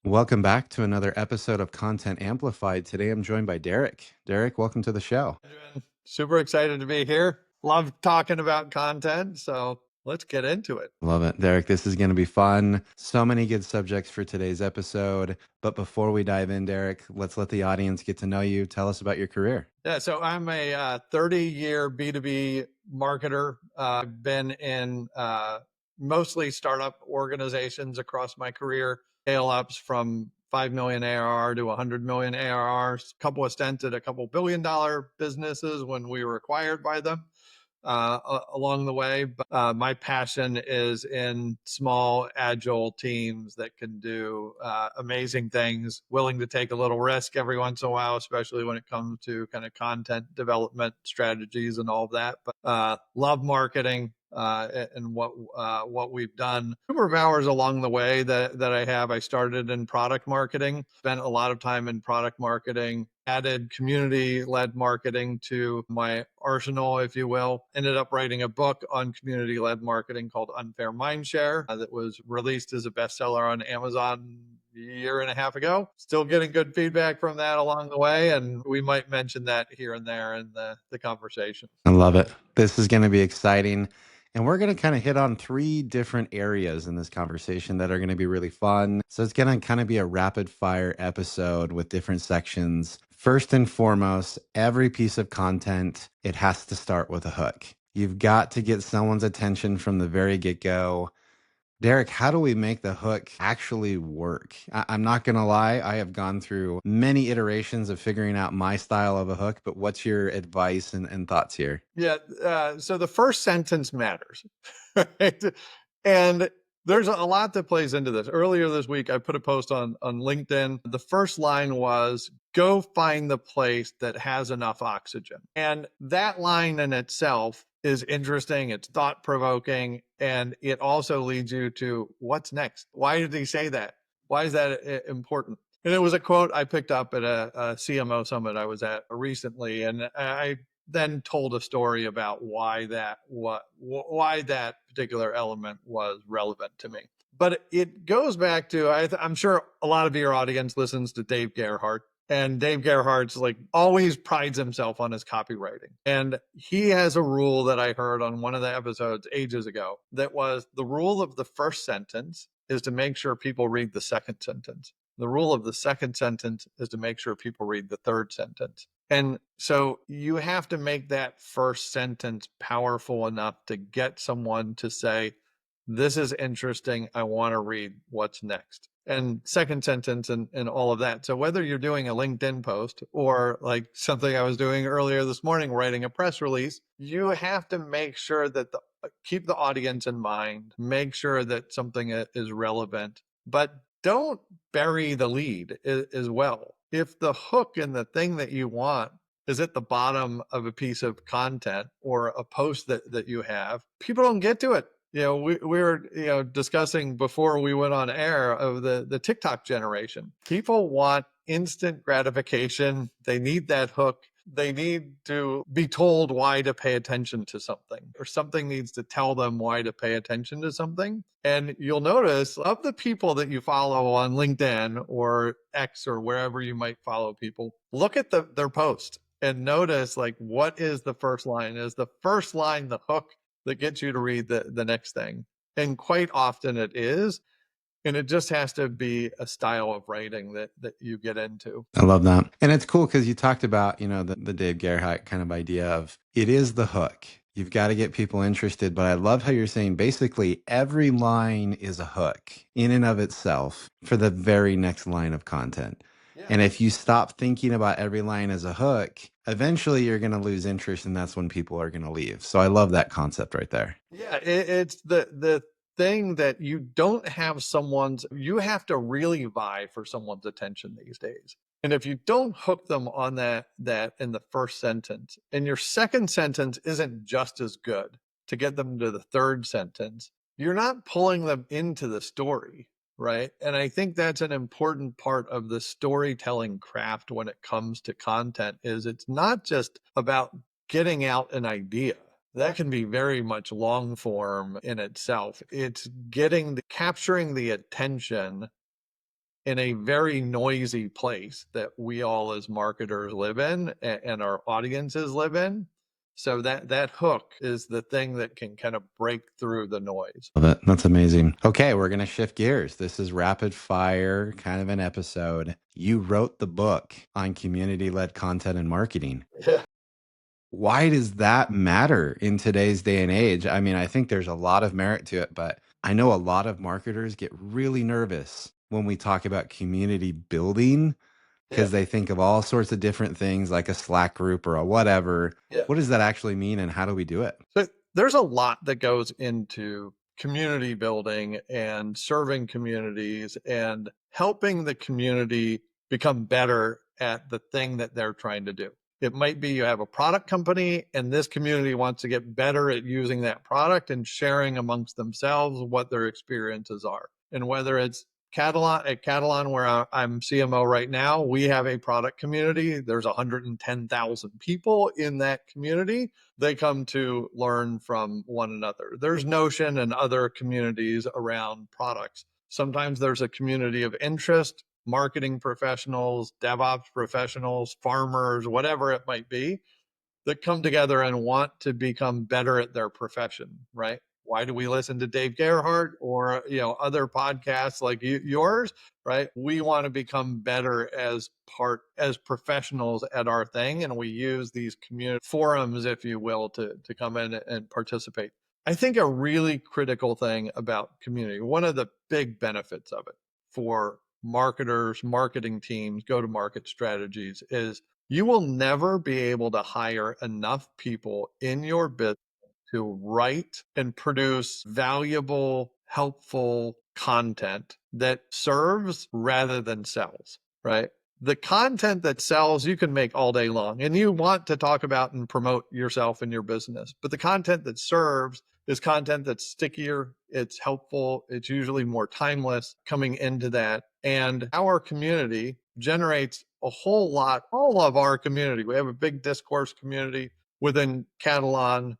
Welcome back to another episode of Content Amplified. Today I'm joined by Derek. Derek, welcome to the show. Benjamin, super excited to be here. Love talking about content. So let's get into it. Love it. Derek, this is going to be fun. So many good subjects for today's episode. But before we dive in, Derek, let's let the audience get to know you. Tell us about your career. Yeah, so I'm a 30-year B2B marketer. I've been in mostly startup organizations across my career, scale ups from 5 million ARR to 100 million ARR, a couple of stints at a couple $1 billion businesses when we were acquired by them. Along the way. But my passion is in small, agile teams that can do amazing things, willing to take a little risk every once in a while, especially when it comes to kind of content development strategies and all of that. But love marketing. And what we've done. Number of hours along the way that I have. I started in product marketing, spent a lot of time in product marketing, added community-led marketing to my arsenal, if you will. Ended up writing a book on community-led marketing called Unfair Mindshare that was released as a bestseller on Amazon a year and a half ago. Still getting good feedback from that along the way, and we might mention that here and there in the conversation. I love it. This is going to be exciting. And we're going to kind of hit on three different areas in this conversation that are going to be really fun. So it's going to kind of be a rapid fire episode with different sections. First and foremost, every piece of content, it has to start with a hook. You've got to get someone's attention from the very get-go. Derek, how do we make the hook actually work? I'm not going to lie. I have gone through many iterations of figuring out my style of a hook, but what's your advice and thoughts here? Yeah. So the first sentence matters. Right? And there's a lot that plays into this. Earlier this week, I put a post on LinkedIn. The first line was, go find the place that has enough oxygen. And that line in itself is interesting. It's thought provoking. And it also leads you to what's next? Why did he say that? Why is that important? And it was a quote I picked up at a CMO summit I was at recently. And I then told a story about why that particular element was relevant to me. But it goes back to I'm sure a lot of your audience listens to Dave Gerhardt, and Dave Gerhardt's like always prides himself on his copywriting. And he has a rule that I heard on one of the episodes ages ago that was the rule of the first sentence is to make sure people read the second sentence. The rule of the second sentence is to make sure people read the third sentence. And so you have to make that first sentence powerful enough to get someone to say, this is interesting. I want to read what's next. And second sentence and all of that. So whether you're doing a LinkedIn post or like something I was doing earlier this morning, writing a press release, you have to make sure that keep the audience in mind, make sure that something is relevant, but don't bury the lead as well. If the hook and the thing that you want is at the bottom of a piece of content or a post that you have, people don't get to it. We were discussing before we went on air of the TikTok generation. People want instant gratification. They need that hook. They need to be told why to pay attention to something, or something needs to tell them why to pay attention to something. And you'll notice of the people that you follow on LinkedIn or X or wherever you might follow people, look at their post and notice like what is the first line? Is the first line the hook that gets you to read the next thing? And quite often it is. And it just has to be a style of writing that you get into. I love that. And it's cool because you talked about, the Dave Gerhardt kind of idea of it is the hook. You've got to get people interested. But I love how you're saying basically every line is a hook in and of itself for the very next line of content. Yeah. And if you stop thinking about every line as a hook, eventually you're going to lose interest, and that's when people are going to leave. So I love that concept right there. Yeah, it's the thing that you don't have you have to really vie for someone's attention these days. And if you don't hook them on that in the first sentence, and your second sentence isn't just as good to get them to the third sentence, you're not pulling them into the story, right? And I think that's an important part of the storytelling craft when it comes to content is it's not just about getting out an idea. That can be very much long form in itself. It's capturing the attention in a very noisy place that we all as marketers live in and our audiences live in. So that hook is the thing that can kind of break through the noise. Love it. That's amazing. Okay, we're going to shift gears. This is rapid fire kind of an episode. You wrote the book on community led content and marketing. Yeah. Why does that matter in today's day and age? I mean, I think there's a lot of merit to it, but I know a lot of marketers get really nervous when we talk about community building Yeah. because they think of all sorts of different things like a Slack group or a whatever. Yeah. What does that actually mean and how do we do it? So there's a lot that goes into community building and serving communities and helping the community become better at the thing that they're trying to do. It might be you have a product company and this community wants to get better at using that product and sharing amongst themselves what their experiences are. And whether it's Katalon, where I'm CMO right now, we have a product community. There's 110,000 people in that community. They come to learn from one another. There's Notion and other communities around products. Sometimes there's a community of interest, marketing professionals, DevOps professionals, farmers, whatever it might be, that come together and want to become better at their profession, right? Why do we listen to Dave Gerhardt or other podcasts like yours, right? We want to become better as professionals at our thing, and we use these community forums, if you will, to come in and participate. I think a really critical thing about community, one of the big benefits of it for marketers, marketing teams, go to market strategies is you will never be able to hire enough people in your business to write and produce valuable, helpful content that serves rather than sells, right? The content that sells, you can make all day long and you want to talk about and promote yourself and your business. But the content that serves is content that's stickier, it's helpful, it's usually more timeless coming into that. And our community generates a whole lot, all of our community. We have a big discourse community within Catalan.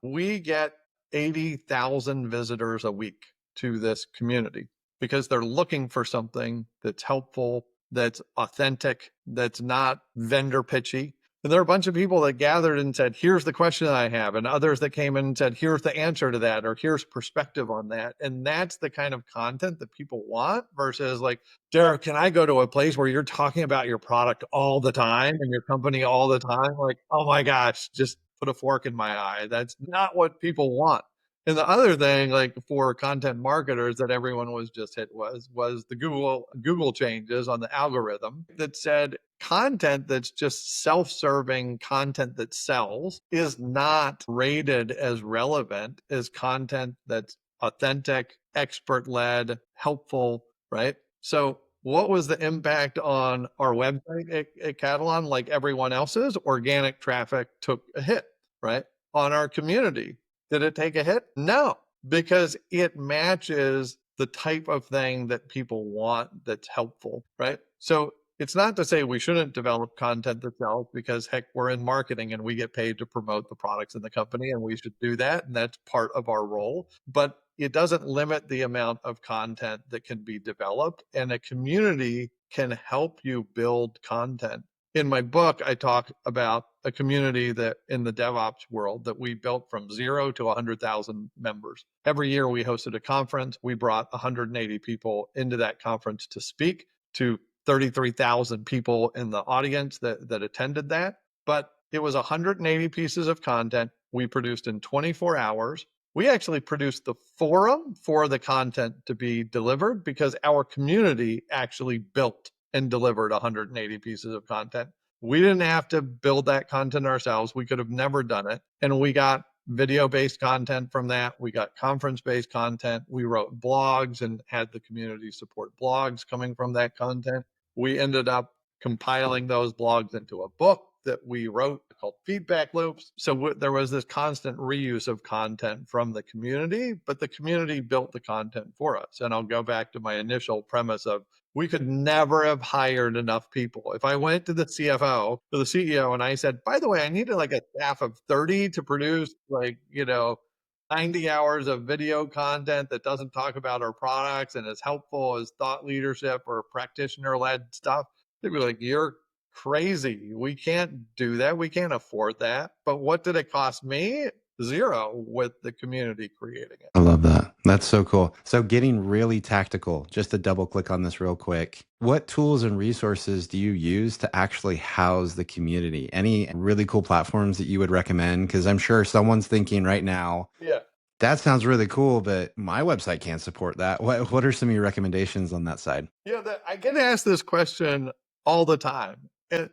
We get 80,000 visitors a week to this community because they're looking for something that's helpful, that's authentic, that's not vendor pitchy. And there are a bunch of people that gathered and said, here's the question I have. And others that came in and said, here's the answer to that, or here's perspective on that. And that's the kind of content that people want versus like, Derek, can I go to a place where you're talking about your product all the time and your company all the time? Like, oh my gosh, just put a fork in my eye. That's not what people want. And the other thing, like for content marketers that everyone was just hit was the Google changes on the algorithm that said content that's just self-serving content that sells is not rated as relevant as content that's authentic, expert-led, helpful, right? So what was the impact on our website at Catalan? Like everyone else's, organic traffic took a hit, right? On our community, did it take a hit? No, because it matches the type of thing that people want that's helpful, right? So it's not to say we shouldn't develop content that sells because heck, we're in marketing and we get paid to promote the products in the company and we should do that. And that's part of our role. But it doesn't limit the amount of content that can be developed, and a community can help you build content. In my book, I talk about a community that in the DevOps world that we built from 0 to 100,000 members. Every year we hosted a conference. We brought 180 people into that conference to speak to 33,000 people in the audience that attended that. But it was 180 pieces of content we produced in 24 hours. We actually produced the forum for the content to be delivered because our community actually built and delivered 180 pieces of content. We didn't have to build that content ourselves. We could have never done it. And we got video-based content from that. We got conference-based content. We wrote blogs and had the community support blogs coming from that content. We ended up compiling those blogs into a book that we wrote called Feedback Loops. So there was this constant reuse of content from the community, but the community built the content for us. And I'll go back to my initial premise of we could never have hired enough people. If I went to the CFO, to the CEO, and I said, by the way, I needed like a staff of 30 to produce like, 90 hours of video content that doesn't talk about our products and as helpful as thought leadership or practitioner led stuff. They'd be like, you're crazy. We can't do that. We can't afford that. But what did it cost me? Zero with the community creating it. I love that. That's so cool. So, getting really tactical, just to double click on this real quick. What tools and resources do you use to actually house the community? Any really cool platforms that you would recommend? Because I'm sure someone's thinking right now, Yeah. that sounds really cool, but my website can't support that. What are some of your recommendations on that side? Yeah, I get asked this question all the time. And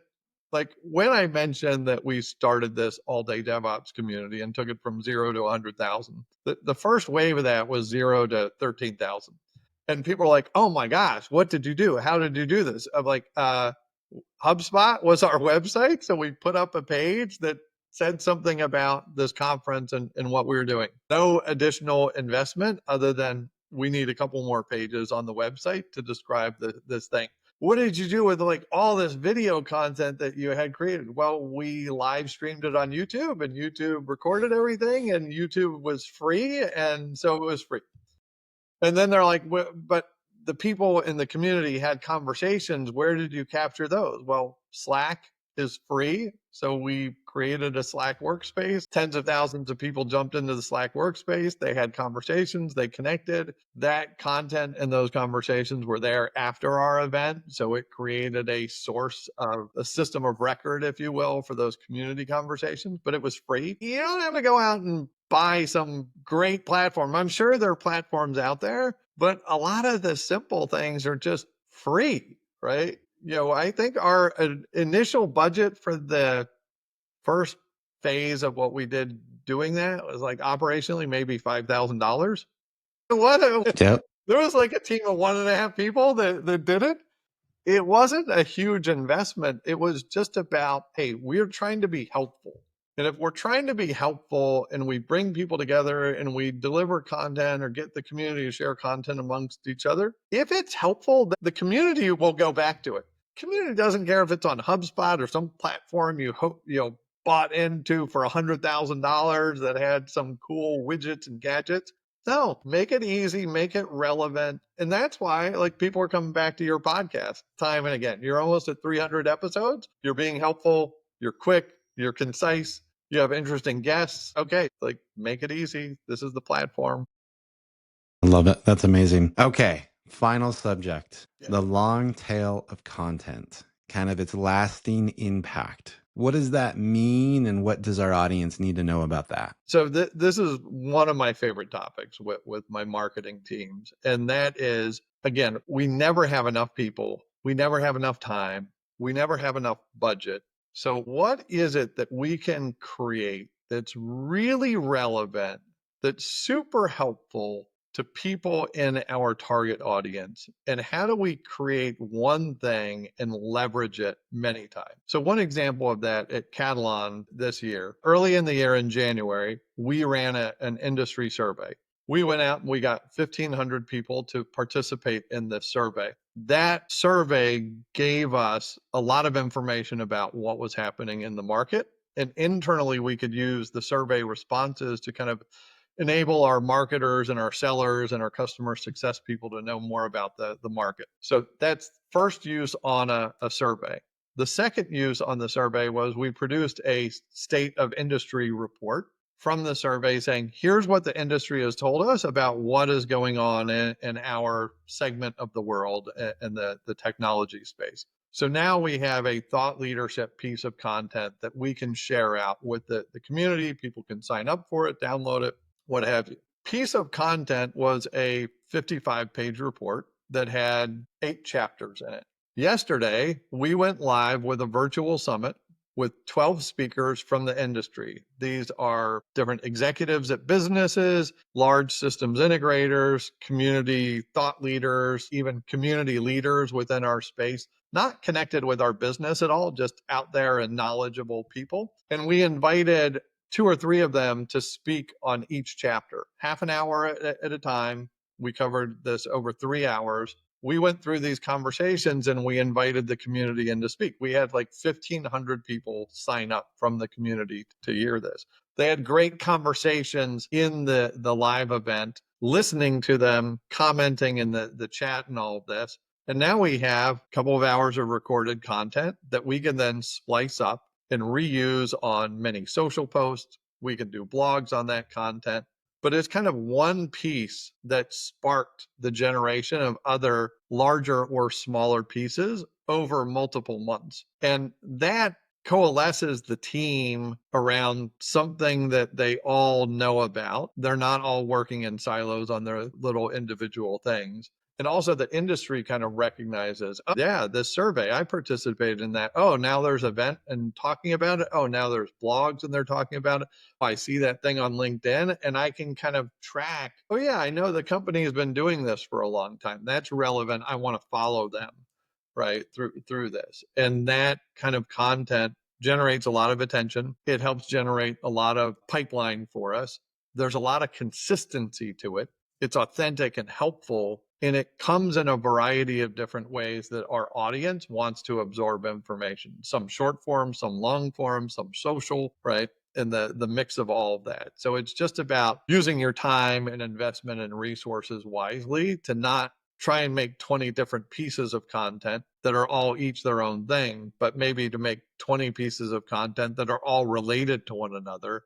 like when I mentioned that we started this all day DevOps community and took it from 0 to 100,000, the first wave of that was 0 to 13,000. And people are like, oh my gosh, what did you do? How did you do this? I'm like, HubSpot was our website. So we put up a page that said something about this conference and what we were doing. No additional investment other than we need a couple more pages on the website to describe this thing. What did you do with like all this video content that you had created? Well, we live streamed it on YouTube and YouTube recorded everything and YouTube was free. And so it was free. And then they're like, but the people in the community had conversations. Where did you capture those? Well, Slack is free. So we created a Slack workspace. Tens of thousands of people jumped into the Slack workspace. They had conversations, they connected. That content and those conversations were there after our event. So it created a source of a system of record, if you will, for those community conversations, but it was free. You don't have to go out and buy some great platform. I'm sure there are platforms out there, but a lot of the simple things are just free, right? I think our initial budget for the first phase of what we did doing that was like operationally maybe $5,000. What? Yep. There was like a team of 1.5 people that did it. It wasn't a huge investment. It was just about, hey, we're trying to be helpful. And if we're trying to be helpful and we bring people together and we deliver content or get the community to share content amongst each other, if it's helpful, the community will go back to it. Community doesn't care if it's on HubSpot or some platform you hope bought into for $100,000 that had some cool widgets and gadgets. No, make it easy, make it relevant. And that's why like people are coming back to your podcast time and again. You're almost at 300 episodes. You're being helpful, you're quick, you're concise, you have interesting guests. Okay, like make it easy. This is the platform. I love it. That's amazing. Okay. Final subject, Yeah. the long tail of content, kind of its lasting impact. What does that mean? And what does our audience need to know about that? So this is one of my favorite topics with my marketing teams. And that is, again, we never have enough people. We never have enough time. We never have enough budget. So what is it that we can create that's really relevant, that's super helpful to people in our target audience? And how do we create one thing and leverage it many times? So one example of that at Katalon this year, early in the year in January, we ran an industry survey. We went out and we got 1,500 people to participate in this survey. That survey gave us a lot of information about what was happening in the market. And internally, we could use the survey responses to kind of enable our marketers and our sellers and our customer success people to know more about the market. So that's first use on a survey. The second use on the survey was we produced a state of industry report from the survey saying, here's what the industry has told us about what is going on in our segment of the world and the technology space. So now we have a thought leadership piece of content that we can share out with the community. People can sign up for it, download it, what have you. Piece of content was a 55-page report that had 8 chapters in it. Yesterday, we went live with a virtual summit with 12 speakers from the industry. These are different executives at businesses, large systems integrators, community thought leaders, even community leaders within our space, not connected with our business at all, just out there and knowledgeable people. And we invited 2 or 3 of them to speak on each chapter, half an hour at a time. We covered this over 3 hours. We went through these conversations and we invited the community in to speak. We had like 1,500 people sign up from the community to hear this. They had great conversations in the live event, listening to them, commenting in the chat and all of this. And now we have a couple of hours of recorded content that we can then splice up and reuse on many social posts. We can do blogs on that content. But it's kind of one piece that sparked the generation of other larger or smaller pieces over multiple months. And that coalesces the team around something that they all know about. They're not all working in silos on their little individual things. And also the industry kind of recognizes, oh, yeah, this survey, I participated in that. Oh, now there's an event and talking about it. Oh, now there's blogs and they're talking about it. I see that thing on LinkedIn and I can kind of track, oh, yeah, I know the company has been doing this for a long time. That's relevant. I want to follow them right through this. And that kind of content generates a lot of attention. It helps generate a lot of pipeline for us. There's a lot of consistency to it. It's authentic and helpful, and it comes in a variety of different ways that our audience wants to absorb information. Some short form, some long form, some social, right? And the mix of all of that. So it's just about using your time and investment and resources wisely to not try and make 20 different pieces of content that are all each their own thing, but maybe to make 20 pieces of content that are all related to one another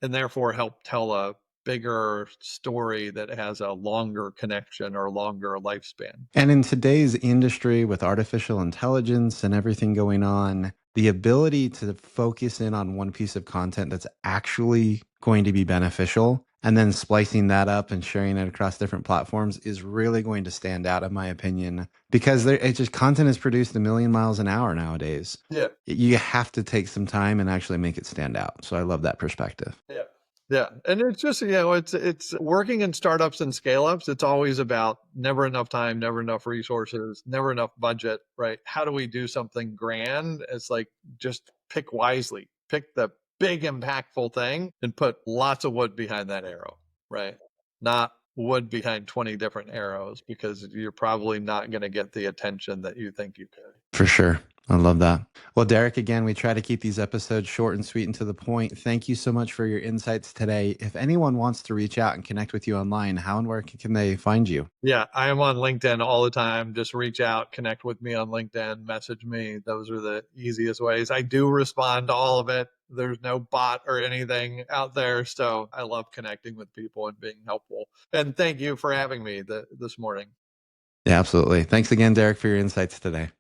and therefore help tell a bigger story that has a longer connection or longer lifespan. And in today's industry with artificial intelligence and everything going on, the ability to focus in on one piece of content that's actually going to be beneficial and then splicing that up and sharing it across different platforms is really going to stand out, in my opinion, because it's just content is produced a million miles an hour nowadays. Yeah. You have to take some time and actually make it stand out. So I love that perspective. Yeah. Yeah. And it's just, it's working in startups and scale ups. It's always about never enough time, never enough resources, never enough budget, right? How do we do something grand? It's like just pick wisely, pick the big impactful thing and put lots of wood behind that arrow, right? Not wood behind 20 different arrows because you're probably not going to get the attention that you think you could. For sure. I love that. Well, Derek, again, we try to keep these episodes short and sweet and to the point. Thank you so much for your insights today. If anyone wants to reach out and connect with you online, how and where can they find you? Yeah, I am on LinkedIn all the time. Just reach out, connect with me on LinkedIn, message me. Those are the easiest ways. I do respond to all of it. There's no bot or anything out there. So I love connecting with people and being helpful. And thank you for having me this morning. Yeah, absolutely. Thanks again, Derek, for your insights today.